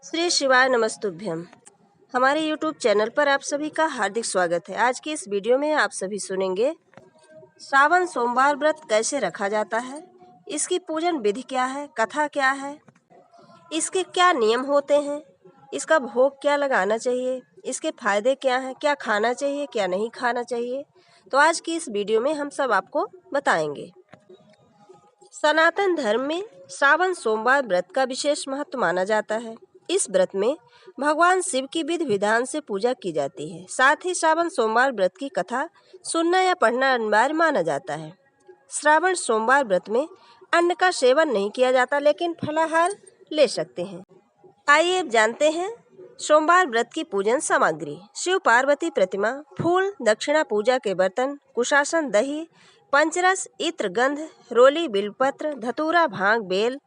श्री शिवाय नमस्तुभ्यम। हमारे YouTube channel पर आप सभी का हार्दिक स्वागत है। आज की इस वीडियो में आप सभी सुनेंगे श्रावण सोमवार व्रत कैसे रखा जाता है, इसकी पूजन विधि क्या है, कथा क्या है, इसके क्या नियम होते हैं, इसका भोग क्या लगाना चाहिए, इसके फायदे क्या हैं, क्या खाना चाहिए क्या नहीं खाना चाहिए। तो आज की इस वीडियो में हम सब आपको बताएंगे। सनातन धर्म में श्रावण सोमवार व्रत का विशेष महत्व माना जाता है। इस व्रत में भगवान शिव की विधि विधान से पूजा की जाती है। साथ ही श्रावण सोमवार व्रत की कथा सुनना या पढ़ना अनिवार्य माना जाता है। श्रावण सोमवार व्रत में अन्न का सेवन नहीं किया जाता, लेकिन फलाहार ले सकते हैं। आइए अब जानते हैं सोमवार व्रत की पूजन सामग्री। शिव पार्वती प्रतिमा, फूल, दक्षिणा पूजा के बर्तन, कुशासन, दही, पंचरस, इत्र, गंध, रोली, बिलपत्र, धतूरा, भांग, बेल,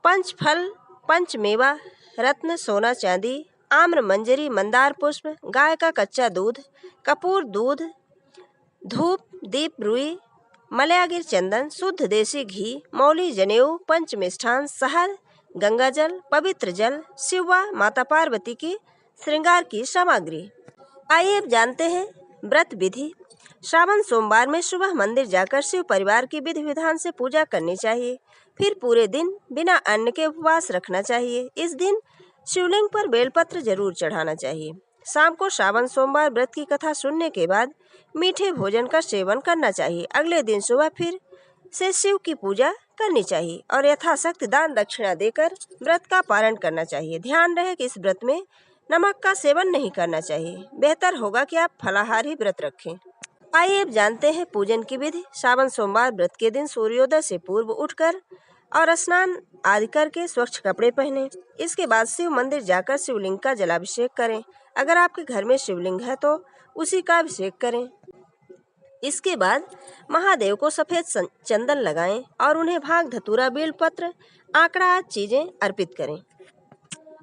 पंचफल, पंचमेवा, रत्न, सोना, चांदी, आम्र, मंजरी, मंदार पुष्प, गाय का कच्चा दूध, कपूर, दूध, धूप, दीप, रुई, मलयागिर चंदन, शुद्ध देसी घी, मौली, जनेऊ, पंच मिष्ठान, शहद, गंगाजल, पवित्र जल, शिवा माता पार्वती की श्रृंगार की सामग्री। आइए अब जानते हैं व्रत विधि। श्रावण सोमवार में सुबह मंदिर जाकर शिव परिवार की विधि विधान से पूजा करनी चाहिए। फिर पूरे दिन बिना अन्न के उपवास रखना चाहिए। इस दिन शिवलिंग पर बेलपत्र जरूर चढ़ाना चाहिए। शाम को श्रावण सोमवार व्रत की कथा सुनने के बाद मीठे भोजन का सेवन करना चाहिए। अगले दिन सुबह फिर से शिव की पूजा करनी चाहिए और यथाशक्ति दान दक्षिणा देकर व्रत का पालन करना चाहिए। ध्यान रहे कि इस व्रत में नमक का सेवन नहीं करना चाहिए। बेहतर होगा कि आप फलाहारी व्रत रखें। आइए अब जानते हैं पूजन की विधि। श्रावण सोमवार व्रत के दिन सूर्योदय से पूर्व उठकर और स्नान आदि करके स्वच्छ कपड़े पहनें। इसके बाद शिव मंदिर जाकर शिवलिंग का जलाभिषेक करें। अगर आपके घर में शिवलिंग है तो उसी का अभिषेक करें। इसके बाद महादेव को सफेद चंदन लगाएं और उन्हें भांग, धतूरा, बेलपत्र, आंकड़ा आदि चीजें अर्पित करें।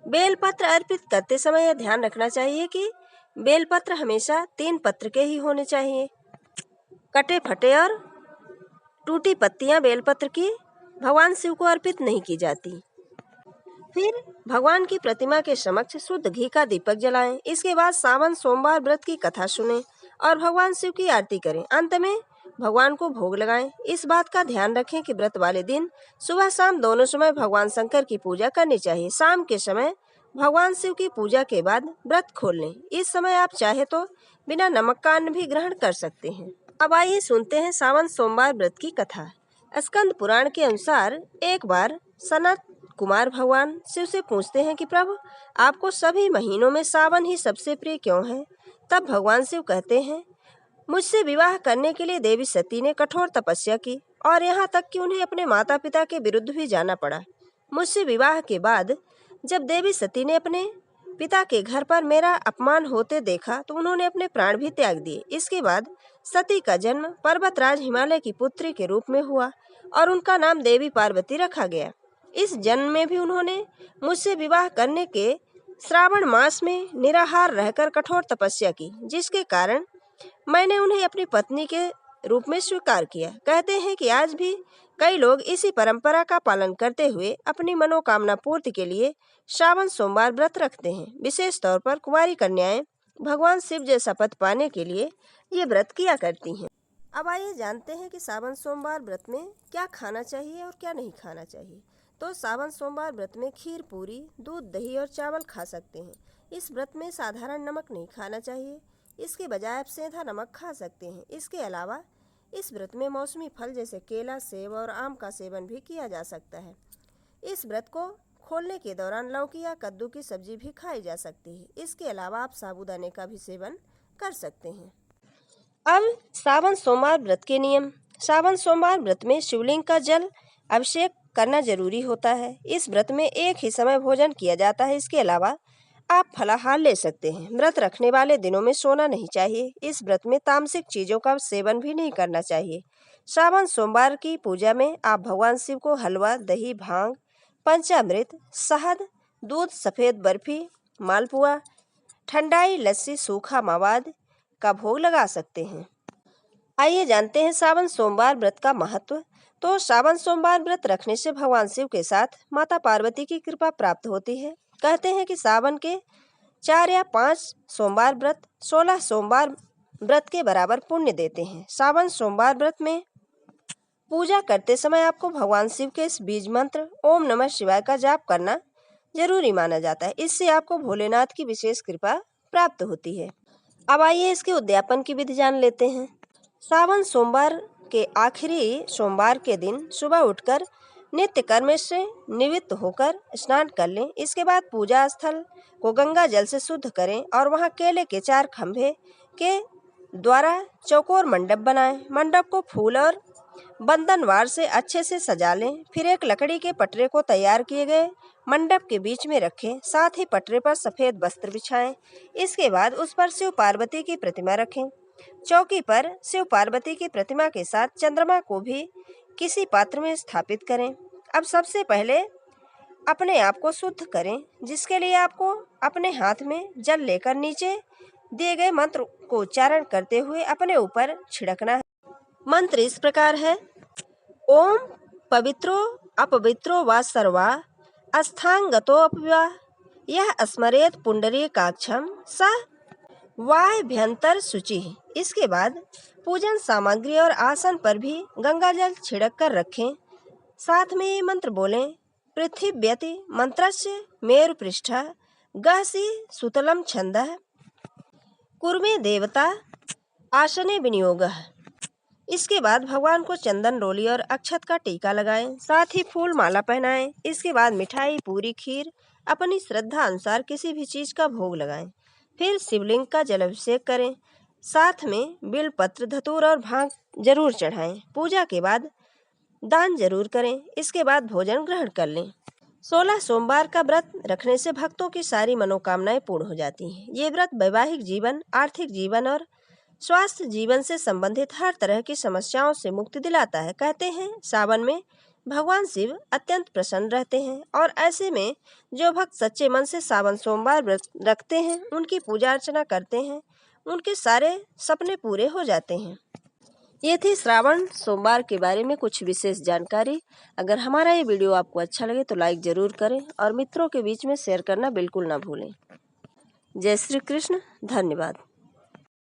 बेलपत्र अर्पित करते समय यह ध्यान रखना चाहिए कि बेलपत्र हमेशा 3 पत्र के ही होने चाहिए। कटे फटे और टूटी पत्तियां बेलपत्र की भगवान शिव को अर्पित नहीं की जाती। फिर भगवान की प्रतिमा के समक्ष शुद्ध घी का दीपक जलाएं। इसके बाद श्रावण सोमवार व्रत की कथा सुनें और भगवान शिव की आरती करें। अंत में भगवान को भोग लगाएं। इस बात का ध्यान रखें कि व्रत वाले दिन सुबह शाम दोनों समय भगवान शंकर की पूजा करनी चाहिए। शाम के समय भगवान शिव की पूजा के बाद व्रत खोल लें। इस समय आप चाहे तो बिना नमक का अन्न भी ग्रहण कर सकते हैं। अब आइए सुनते हैं श्रावण सोमवार व्रत की कथा। स्कंद पुराण के अनुसार एक बार सनत कुमार भगवान शिव से पूछते हैं कि प्रभु, आपको सभी महीनों में सावन ही सबसे प्रिय क्यों है? तब भगवान शिव कहते हैं, मुझसे विवाह करने के लिए देवी सती ने कठोर तपस्या की और यहाँ तक कि उन्हें अपने माता पिता के विरुद्ध भी जाना पड़ा। मुझसे विवाह के बाद जब देवी सती ने अपने पिता के घर पर मेरा अपमान होते देखा तो उन्होंने अपने प्राण भी त्याग दिए। इसके बाद सती का जन्म पर्वतराज हिमालय की पुत्री के रूप में हुआ और उनका नाम देवी पार्वती रखा गया। इस जन्म में भी उन्होंने मुझसे विवाह करने के श्रावण मास में निराहार रहकर कठोर तपस्या की, जिसके कारण मैंने उन्हें अपनी पत्नी के रूप में स्वीकार किया। कहते हैं कि आज भी कई लोग इसी परंपरा का पालन करते हुए अपनी मनोकामना पूर्ति के लिए श्रावण सोमवार व्रत रखते हैं। विशेष तौर पर कुंवारी कन्याएं भगवान शिव जैसा पद पाने के लिए ये व्रत किया करती हैं। अब आइए जानते हैं कि श्रावण सोमवार व्रत में क्या खाना चाहिए और क्या नहीं खाना चाहिए। तो श्रावण सोमवार व्रत में खीर, पूरी, दूध, दही और चावल खा सकते हैं। इस व्रत में साधारण नमक नहीं खाना चाहिए। इसके बजाय आप सेंधा नमक खा सकते हैं। इसके अलावा इस व्रत में मौसमी फल जैसे केला, सेब और आम का सेवन भी किया जा सकता है। इस व्रत को खोलने के दौरान लौकी या कद्दू की सब्जी भी खाई जा सकती है। इसके अलावा आप साबूदाने का भी सेवन कर सकते हैं। अब श्रावण सोमवार व्रत के नियम। श्रावण सोमवार व्रत में शिवलिंग का जल अभिषेक करना जरूरी होता है। इस व्रत में एक ही समय भोजन किया जाता है। इसके अलावा आप फलाहार ले सकते हैं। व्रत रखने वाले दिनों में सोना नहीं चाहिए। इस व्रत में तामसिक चीजों का सेवन भी नहीं करना चाहिए। श्रावण सोमवार की पूजा में आप भगवान शिव को हलवा, दही, भांग, पंचामृत, शहद, दूध, सफेद बर्फी, मालपुआ, ठंडाई, लस्सी, सूखा मवाद का भोग लगा सकते हैं। आइए जानते हैं श्रावण सोमवार व्रत का महत्व। तो श्रावण सोमवार व्रत रखने से भगवान शिव के साथ माता पार्वती की कृपा प्राप्त होती है। कहते हैं कि सावन के 4 या 5 सोमवार व्रत 16 सोमवार व्रत के बराबर पुण्य देते हैं। सावन सोमवार व्रत में पूजा करते समय आपको भगवान शिव के इस बीज मंत्र ओम नमः शिवाय का जाप करना जरूरी माना जाता है। इससे आपको भोलेनाथ की विशेष कृपा प्राप्त होती है। अब आइए इसके उद्यापन की विधि जान लेते हैं। सावन सोमवार के आखिरी सोमवार के दिन सुबह उठकर नित्य कर्म से निवृत्त होकर स्नान कर लें। इसके बाद पूजा स्थल को गंगा जल से शुद्ध करें और वहां केले के 4 खंभे के द्वारा चौकोर मंडप बनाएं। मंडप को फूल और बंधनवार से अच्छे से सजा लें। फिर एक लकड़ी के पटरे को तैयार किए गए मंडप के बीच में रखें। साथ ही पटरे पर सफेद वस्त्र बिछाएं। इसके बाद उस पर शिव पार्वती की प्रतिमा रखें। चौकी पर शिव पार्वती की प्रतिमा के साथ चंद्रमा को भी किसी पात्र में स्थापित करें। अब सबसे पहले अपने आप को शुद्ध करें, जिसके लिए आपको अपने हाथ में जल लेकर नीचे दिए गए मंत्र को उच्चारण करते हुए अपने ऊपर छिड़कना है। मंत्र इस प्रकार है। ओम पवित्रो अपवित्रो वा सर्वा अस्थांगतो अपवा यह स्मरेत पुंडरीकाक्षम स वाह्यभ्यंतर शुचि। इसके बाद पूजन सामग्री और आसन पर भी गंगा जल छिड़क कर रखें। साथ में ये मंत्र बोलें। पृथिव्यति मंत्रस्य मेरु पृष्ठः गहसी सुतलम छंदः कुर्मे देवता आसने विनियोगः। इसके बाद भगवान को चंदन रोली और अक्षत का टीका लगाएं। साथ ही फूल माला पहनाएं। इसके बाद मिठाई, पूरी, खीर अपनी श्रद्धा अनुसार किसी भी चीज का भोग लगाएं। फिर शिवलिंग का जलाभिषेक करें। साथ में बिलपत्र, धतूर और भांग जरूर चढ़ाएं। पूजा के बाद दान जरूर करें। इसके बाद भोजन ग्रहण कर लें। 16 सोमवार का व्रत रखने से भक्तों की सारी मनोकामनाएं पूर्ण हो जाती हैं। ये व्रत वैवाहिक जीवन, आर्थिक जीवन और स्वास्थ्य जीवन से संबंधित हर तरह की समस्याओं से मुक्ति दिलाता है। कहते हैं सावन में भगवान शिव अत्यंत प्रसन्न रहते हैं और ऐसे में जो भक्त सच्चे मन से सावन सोमवार व्रत रखते हैं, उनकी पूजा अर्चना करते हैं, उनके सारे सपने पूरे हो जाते हैं। ये थी श्रावण सोमवार के बारे में कुछ विशेष जानकारी। अगर हमारा ये वीडियो आपको अच्छा लगे तो लाइक जरूर करें और मित्रों के बीच में शेयर करना बिल्कुल ना भूलें। जय श्री कृष्ण। धन्यवाद।